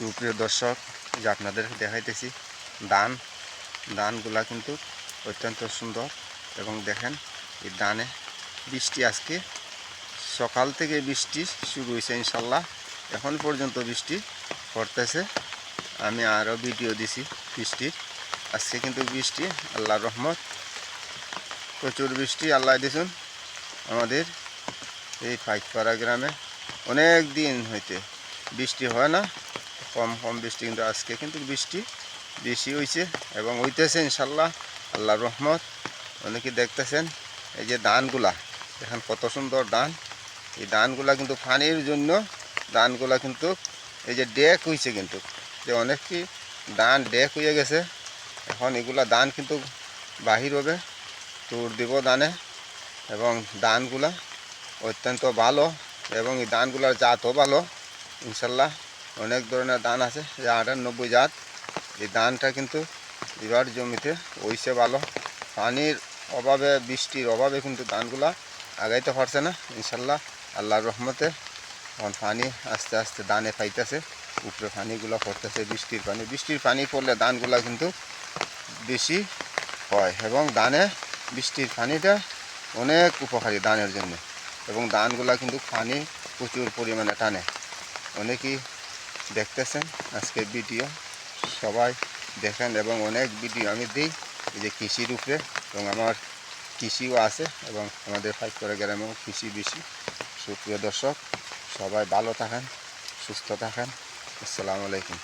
সুপ্রিয় দর্শক, যে আপনাদের দেখাইতেছি ধানগুলা কিন্তু অত্যন্ত সুন্দর। এবং দেখেন এই ধানে বৃষ্টি আজকে সকাল থেকে বৃষ্টি শুরু হয়েছে, ইনশাল্লাহ এখন পর্যন্ত বৃষ্টি পড়তেছে। আমি আরও ভিডিও দিছি বৃষ্টির। আজকে কিন্তু বৃষ্টি, আল্লাহর রহমত, প্রচুর বৃষ্টি আল্লাহ দিয়েছেন আমাদের এই পাইকপাড়া গ্রামে। অনেক দিন হইতে বৃষ্টি হয় না, কম কম বৃষ্টি, কিন্তু আজকে কিন্তু বৃষ্টি বেশি হয়েছে এবং হইতেছে ইনশাল্লাহ আল্লাহর রহমত। অনেকে দেখতেছেন এই যে ধানগুলা, এখন কত সুন্দর ধান। এই ধানগুলা কিন্তু পানির জন্য ধানগুলা কিন্তু এই যে ডেক হয়েছে, কিন্তু যে অনেক কি ধান ডেক হয়ে গেছে। এখন এগুলা ধান কিন্তু বাহির হবে, তুর দিব ধানে। এবং ধানগুলা অত্যন্ত ভালো এবং এই ধানগুলার জাতও ভালো ইনশাল্লাহ। অনেক ধরনের ধান আছে, যে 98 জাত। এই ধানটা কিন্তু এবার জমিতে হইছে ভালো। পানির অভাবে, বৃষ্টির অভাবে কিন্তু ধানগুলা আগাইতে পারছে না। ইনশাল্লাহ আল্লাহর রহমতে এখন পানি আস্তে আস্তে ধানে পাইতেছে, উপরে পানিগুলো পড়তেছে, বৃষ্টির পানি পড়লে ধানগুলা কিন্তু বেশি হয়। এবং ধানে বৃষ্টির পানিটা অনেক উপকারী ধানের জন্য। এবং ধানগুলা কিন্তু পানি প্রচুর পরিমাণে টানে। অনেকেই দেখতেছেন আজকে ভিডিও, সবাই দেখেন। এবং অনেক ভিডিও আমি দিই এই যে কৃষির উপরে, এবং আমার কৃষিও আছে এবং আমাদের পাইকপাড়া গ্রামেও কৃষি বেশি। সুপ্রিয় দর্শক, সবাই ভালো থাকেন, সুস্থ থাকেন। আসসালামু আলাইকুম।